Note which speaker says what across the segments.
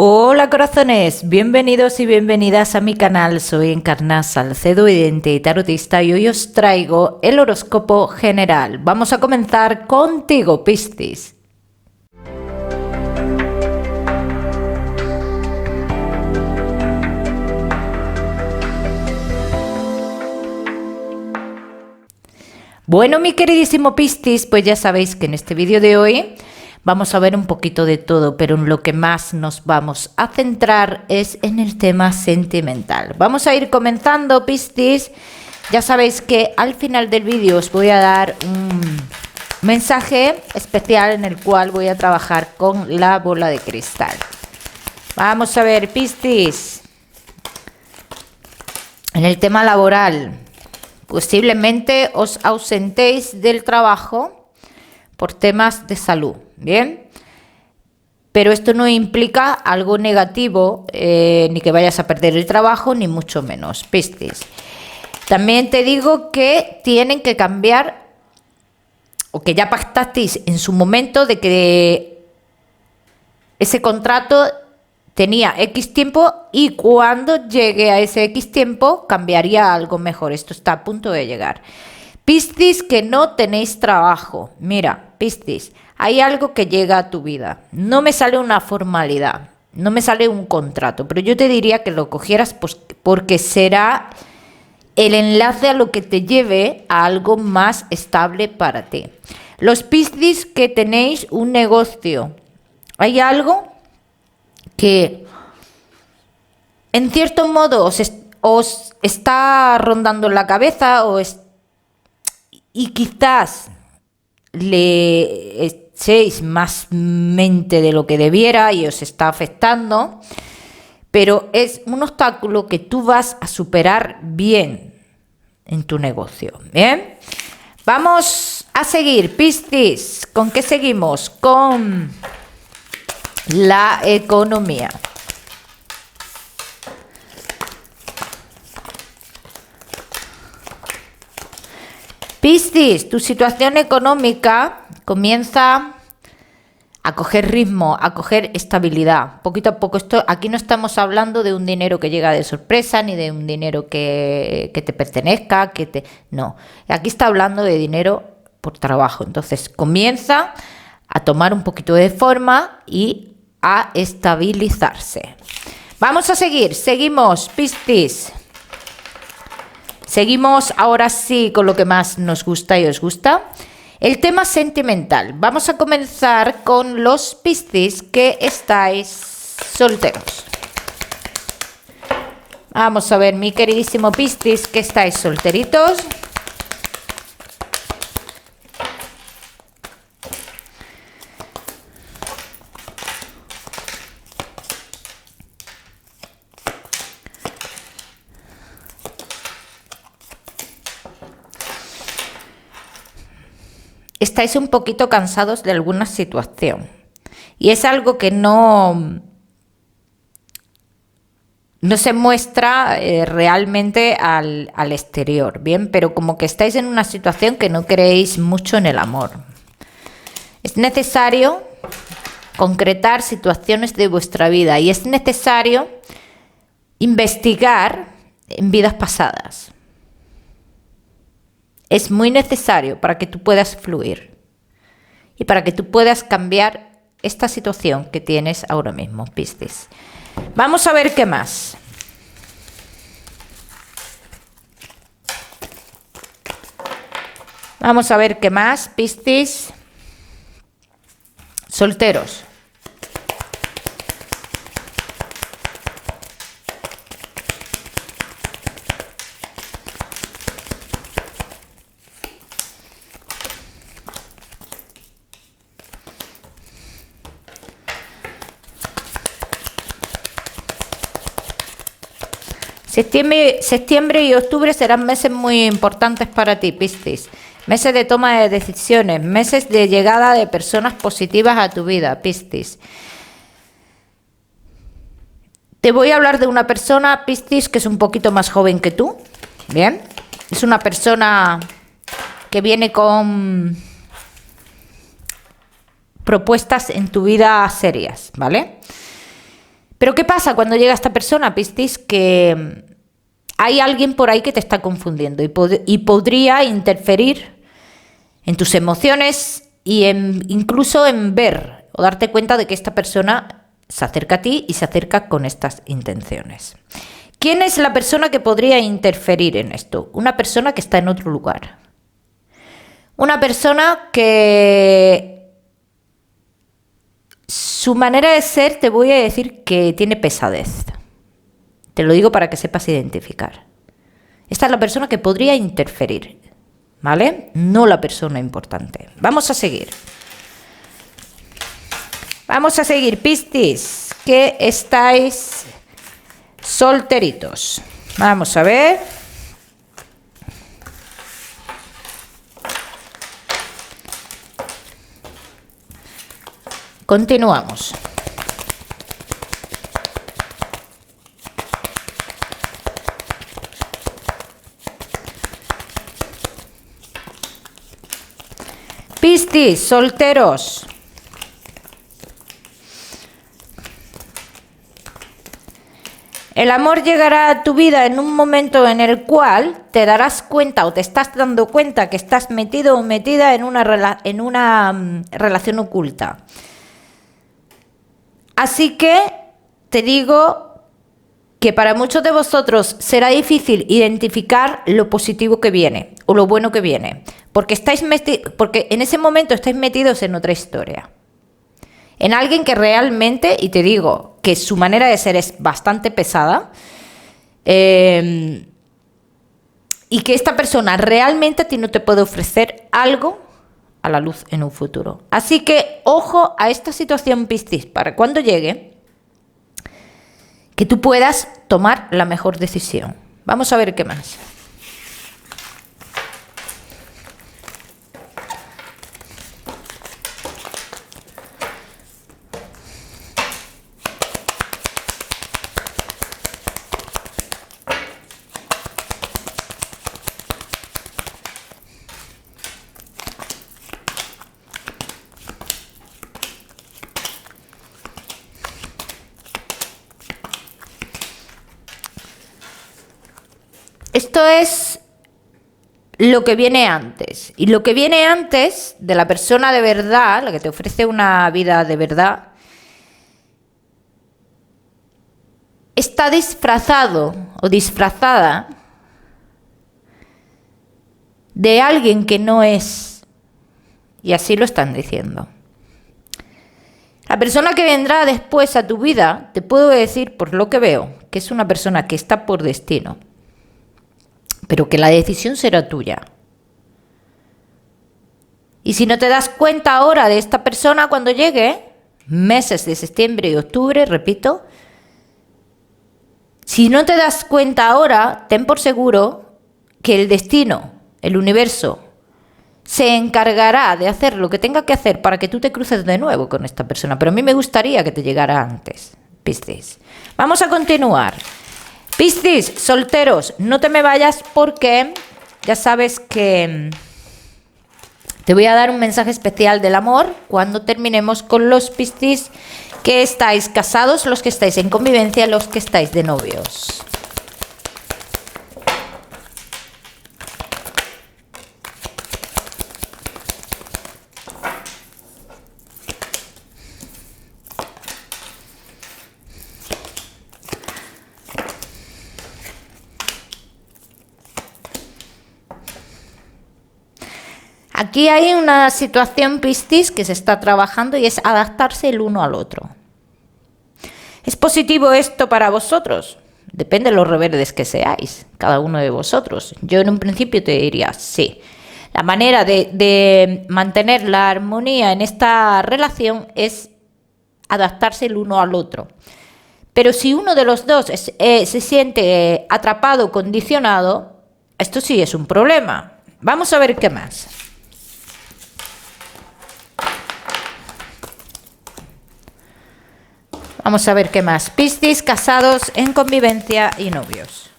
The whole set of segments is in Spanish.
Speaker 1: Hola corazones, bienvenidos y bienvenidas a mi canal. Soy Encarna Salcedo, vidente y tarotista, y hoy os traigo el horóscopo general. Vamos a comenzar contigo, Piscis. Bueno, mi queridísimo Piscis, pues ya sabéis que en este vídeo de hoy vamos a ver un poquito de todo, pero en lo que más nos vamos a centrar es en el tema sentimental. Vamos a ir comenzando, Piscis. Ya sabéis que al final del vídeo os voy a dar un mensaje especial en el cual voy a trabajar con la bola de cristal. Vamos a ver, Piscis. En el tema laboral, posiblemente os ausentéis del trabajo por temas de salud, ¿bien? Pero esto no implica algo negativo, ni que vayas a perder el trabajo, ni mucho menos, Piscis. También te digo que tienen que cambiar, o que ya pactasteis en su momento, de que ese contrato tenía X tiempo y cuando llegue a ese X tiempo cambiaría a algo mejor. Esto está a punto de llegar. Piscis, que no tenéis trabajo. Mira, Piscis, hay algo que llega a tu vida. No me sale una formalidad, no me sale un contrato, pero yo te diría que lo cogieras porque será el enlace a lo que te lleve a algo más estable para ti. Los Piscis que tenéis un negocio, hay algo que en cierto modo os está rondando en la cabeza y quizás le echéis más mente de lo que debiera y os está afectando, pero es un obstáculo que tú vas a superar bien en tu negocio. Bien, vamos a seguir, Piscis. ¿Con qué seguimos? Con la economía. Piscis, tu situación económica comienza a coger ritmo, a coger estabilidad. Poquito a poco, aquí no estamos hablando de un dinero que llega de sorpresa, ni de un dinero que te pertenezca, no. Aquí está hablando de dinero por trabajo. Entonces comienza a tomar un poquito de forma y a estabilizarse. Vamos a seguir, seguimos, Piscis. Seguimos ahora sí con lo que más nos gusta y os gusta, el tema sentimental. Vamos a comenzar con los Piscis que estáis solteros. Vamos a ver, mi queridísimo Piscis, que estáis solteritos. Estáis un poquito cansados de alguna situación y es algo que no se muestra realmente al exterior, ¿bien? Pero como que estáis en una situación que no creéis mucho en el amor. Es necesario concretar situaciones de vuestra vida y es necesario investigar en vidas pasadas. Es muy necesario para que tú puedas fluir y para que tú puedas cambiar esta situación que tienes ahora mismo, Piscis. Vamos a ver qué más. Vamos a ver qué más, Piscis. Solteros. Septiembre y octubre serán meses muy importantes para ti, Piscis. Meses de toma de decisiones, meses de llegada de personas positivas a tu vida, Piscis. Te voy a hablar de una persona, Piscis, que es un poquito más joven que tú. Bien, es una persona que viene con propuestas en tu vida serias, ¿vale? Pero ¿qué pasa cuando llega esta persona, Piscis? Que hay alguien por ahí que te está confundiendo y podría interferir en tus emociones y incluso en ver o darte cuenta de que esta persona se acerca a ti y se acerca con estas intenciones. ¿Quién es la persona que podría interferir en esto? Una persona que está en otro lugar. Una persona que su manera de ser, te voy a decir que tiene pesadez. Te lo digo para que sepas identificar. Esta es la persona que podría interferir, ¿vale? No la persona importante. Vamos a seguir. Vamos a seguir, Piscis, que estáis solteritos. Vamos a ver. Continuamos. Piscis, solteros. El amor llegará a tu vida en un momento en el cual te darás cuenta o te estás dando cuenta que estás metido o metida en una relación oculta. Así que te digo que para muchos de vosotros será difícil identificar lo positivo que viene o lo bueno que viene, porque en ese momento estáis metidos en otra historia. En alguien que realmente, y te digo que su manera de ser es bastante pesada, y que esta persona realmente a ti no te puede ofrecer algo a la luz en un futuro. Así que ojo a esta situación, Piscis, para cuando llegue, que tú puedas tomar la mejor decisión. Vamos a ver qué más. Esto es lo que viene antes. Y lo que viene antes de la persona de verdad, la que te ofrece una vida de verdad, está disfrazado o disfrazada de alguien que no es. Y así lo están diciendo. La persona que vendrá después a tu vida, te puedo decir por lo que veo, que es una persona que está por destino, pero que la decisión será tuya. Y si no te das cuenta ahora de esta persona cuando llegue, meses de septiembre y octubre, repito, si no te das cuenta ahora, ten por seguro que el destino, el universo, se encargará de hacer lo que tenga que hacer para que tú te cruces de nuevo con esta persona. Pero a mí me gustaría que te llegara antes, Piscis. Vamos a continuar. Piscis, solteros, no te me vayas porque ya sabes que te voy a dar un mensaje especial del amor cuando terminemos con los Piscis que estáis casados, los que estáis en convivencia, los que estáis de novios. Aquí hay una situación, Piscis, que se está trabajando y es adaptarse el uno al otro. ¿Es positivo esto para vosotros? Depende de los rebeldes que seáis, cada uno de vosotros. Yo en un principio te diría sí. La manera de mantener la armonía en esta relación es adaptarse el uno al otro. Pero si uno de los dos se siente atrapado, condicionado, esto sí es un problema. Vamos a ver qué más. Vamos a ver qué más. Piscis, casados, en convivencia y novios.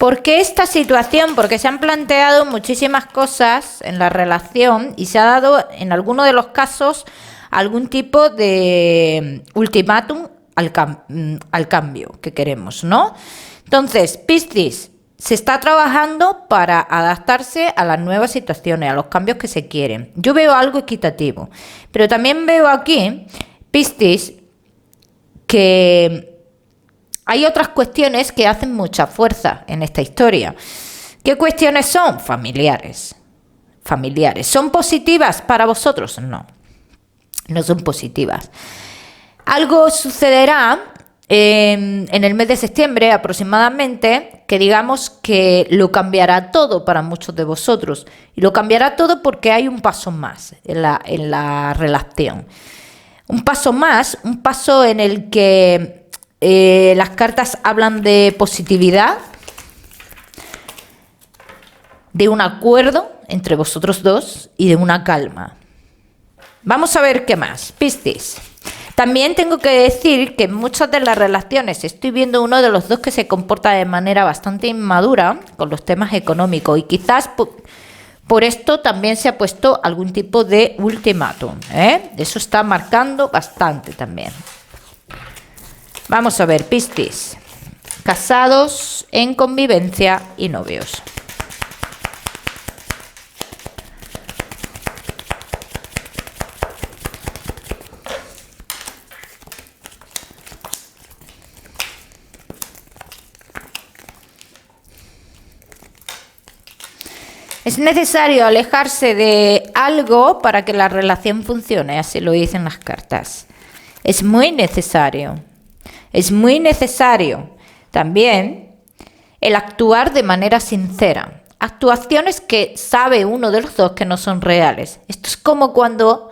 Speaker 1: ¿Por qué esta situación? Porque se han planteado muchísimas cosas en la relación y se ha dado en alguno de los casos algún tipo de ultimátum al cambio que queremos, ¿no? Entonces, Piscis, se está trabajando para adaptarse a las nuevas situaciones, a los cambios que se quieren. Yo veo algo equitativo, pero también veo aquí, Piscis, que hay otras cuestiones que hacen mucha fuerza en esta historia. ¿Qué cuestiones son? Familiares. Familiares. ¿Son positivas para vosotros? No. No son positivas. Algo sucederá en el mes de septiembre aproximadamente, que digamos que lo cambiará todo para muchos de vosotros. Y lo cambiará todo porque hay un paso más en la relación. Un paso más, un paso en el que las cartas hablan de positividad, de un acuerdo entre vosotros dos y de una calma. Vamos a ver qué más. Piscis. También tengo que decir que en muchas de las relaciones estoy viendo uno de los dos que se comporta de manera bastante inmadura con los temas económicos y quizás por esto también se ha puesto algún tipo de ultimátum, ¿eh? Eso está marcando bastante también. Vamos a ver, Piscis. Casados, en convivencia y novios. Es necesario alejarse de algo para que la relación funcione, así lo dicen las cartas. Es muy necesario. Es muy necesario también el actuar de manera sincera. Actuaciones que sabe uno de los dos que no son reales. Esto es como cuando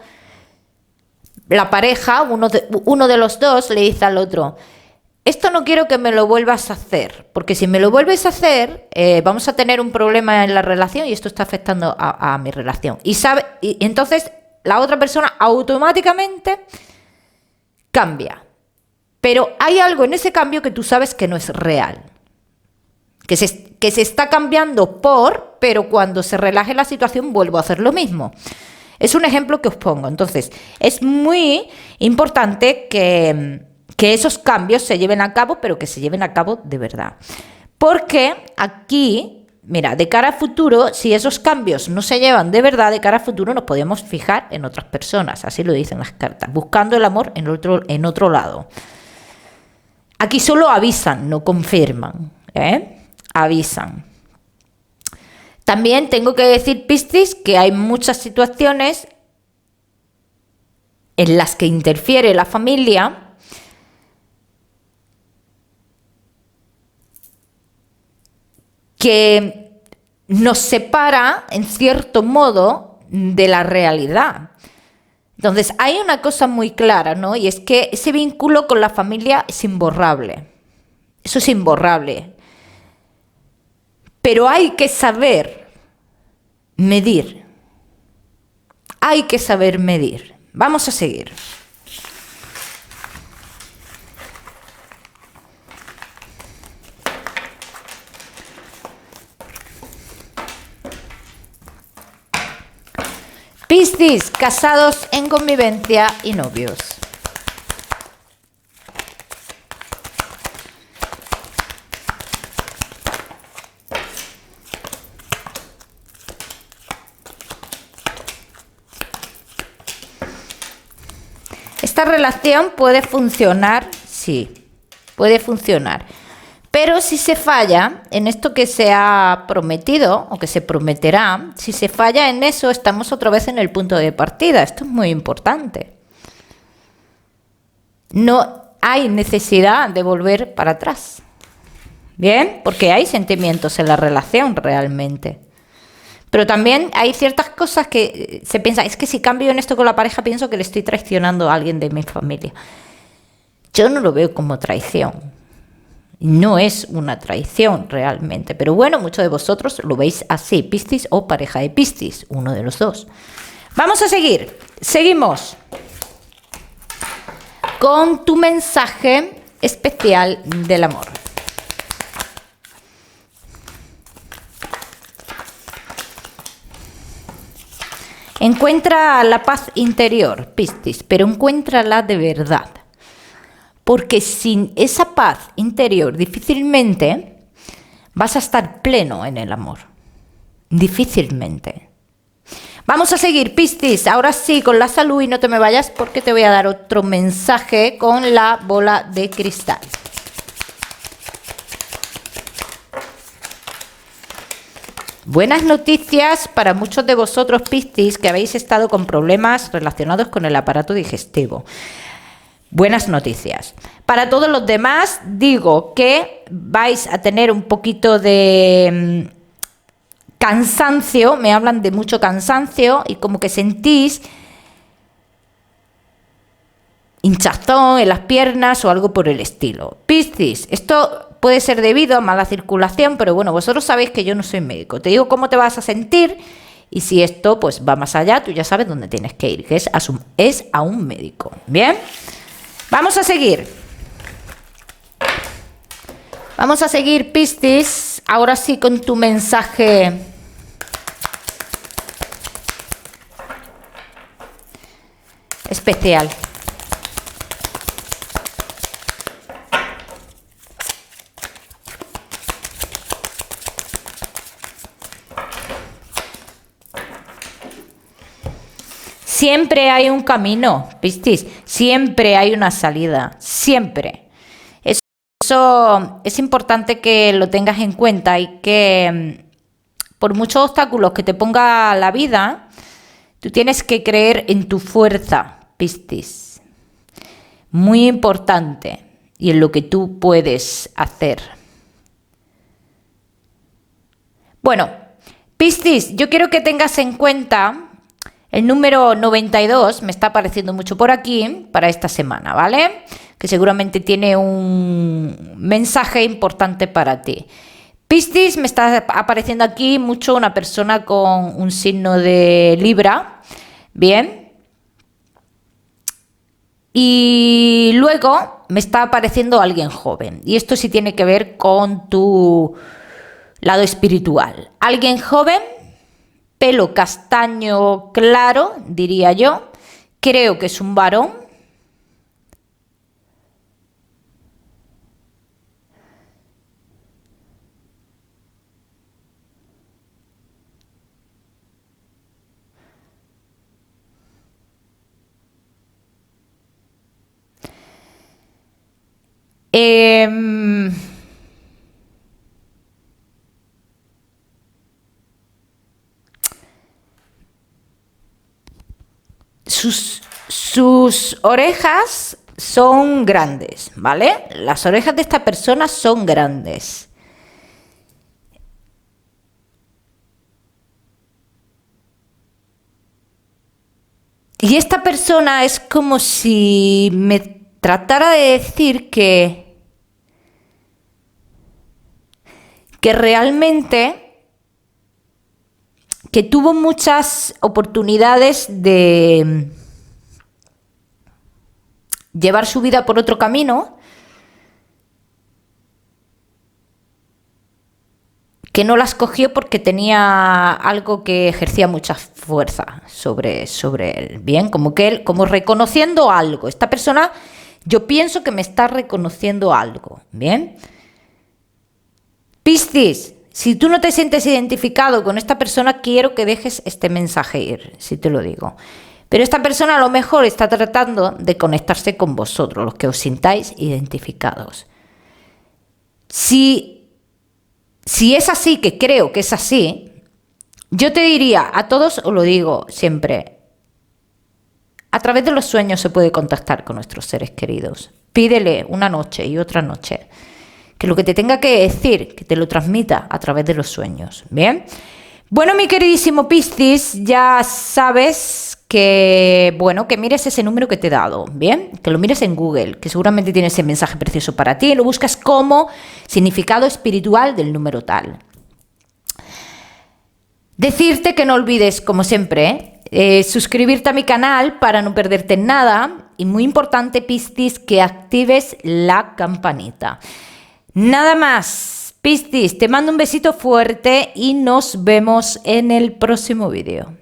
Speaker 1: la pareja, uno de los dos, le dice al otro: esto no quiero que me lo vuelvas a hacer, porque si me lo vuelves a hacer, vamos a tener un problema en la relación y esto está afectando a mi relación. Y entonces la otra persona automáticamente cambia. Pero hay algo en ese cambio que tú sabes que no es real. Que se está cambiando pero cuando se relaje la situación vuelvo a hacer lo mismo. Es un ejemplo que os pongo. Entonces, es muy importante que esos cambios se lleven a cabo, pero que se lleven a cabo de verdad. Porque aquí, mira, de cara a futuro, si esos cambios no se llevan de verdad, de cara a futuro nos podemos fijar en otras personas, así lo dicen las cartas, buscando el amor en otro lado. Aquí solo avisan, no confirman, avisan. También tengo que decir, Piscis, que hay muchas situaciones en las que interfiere la familia que nos separa, en cierto modo, de la realidad. Entonces, hay una cosa muy clara, ¿no? Y es que ese vínculo con la familia es imborrable. Eso es imborrable. Pero hay que saber medir. Hay que saber medir. Vamos a seguir. Piscis, casados, en convivencia y novios. Esta relación puede funcionar, sí, puede funcionar. Pero si se falla en esto que se ha prometido o que se prometerá, si se falla en eso, estamos otra vez en el punto de partida. Esto es muy importante. No hay necesidad de volver para atrás. ¿Bien? Porque hay sentimientos en la relación realmente. Pero también hay ciertas cosas que se piensa, es que si cambio en esto con la pareja, pienso que le estoy traicionando a alguien de mi familia. Yo no lo veo como traición. No es una traición realmente, pero bueno, muchos de vosotros lo veis así, Piscis o pareja de Piscis, uno de los dos. Vamos a seguir, seguimos con tu mensaje especial del amor. Encuentra la paz interior, Piscis, pero encuéntrala de verdad. Porque sin esa paz interior difícilmente vas a estar pleno en el amor. Difícilmente. Vamos a seguir, Piscis, ahora sí con la salud y no te me vayas porque te voy a dar otro mensaje con la bola de cristal. Buenas noticias para muchos de vosotros, Piscis, que habéis estado con problemas relacionados con el aparato digestivo. Buenas noticias. Para todos los demás, digo que vais a tener un poquito de cansancio, me hablan de mucho cansancio y como que sentís hinchazón en las piernas o algo por el estilo. Piscis, esto puede ser debido a mala circulación, pero bueno, vosotros sabéis que yo no soy médico. Te digo cómo te vas a sentir y si esto pues va más allá, tú ya sabes dónde tienes que ir, que es a un médico. Bien, vamos a seguir. Vamos a seguir, Piscis, ahora sí con tu mensaje especial. Siempre hay un camino, Piscis, siempre hay una salida, siempre. Eso es importante que lo tengas en cuenta y que por muchos obstáculos que te ponga la vida, tú tienes que creer en tu fuerza, Piscis. Muy importante y en lo que tú puedes hacer. Bueno, Piscis, yo quiero que tengas en cuenta el número 92, me está apareciendo mucho por aquí para esta semana, ¿vale? Que seguramente tiene un mensaje importante para ti. Piscis, me está apareciendo aquí mucho una persona con un signo de Libra, ¿bien? Y luego me está apareciendo alguien joven, y esto sí tiene que ver con tu lado espiritual. Alguien joven, pelo castaño claro, diría yo, creo que es un varón. Sus orejas son grandes, ¿vale? Las orejas de esta persona son grandes. Y esta persona es como si me tratara de decir que realmente que tuvo muchas oportunidades de llevar su vida por otro camino, que no las cogió porque tenía algo que ejercía mucha fuerza sobre él. Bien, como que él, como reconociendo algo. Esta persona, yo pienso que me está reconociendo algo. Bien. Piscis, si tú no te sientes identificado con esta persona, quiero que dejes este mensaje ir, si te lo digo. Pero esta persona a lo mejor está tratando de conectarse con vosotros, los que os sintáis identificados. Si es así, que creo que es así, yo te diría, a todos os lo digo siempre, a través de los sueños se puede contactar con nuestros seres queridos. Pídele una noche y otra noche que lo que te tenga que decir, que te lo transmita a través de los sueños. ¿Bien? Bueno, mi queridísimo Piscis, ya sabes que, bueno, que mires ese número que te he dado, ¿bien? Que lo mires en Google, que seguramente tiene ese mensaje precioso para ti, y lo buscas como significado espiritual del número tal. Decirte que no olvides, como siempre, suscribirte a mi canal para no perderte nada, y muy importante, Piscis, que actives la campanita. Nada más, Piscis, te mando un besito fuerte y nos vemos en el próximo vídeo.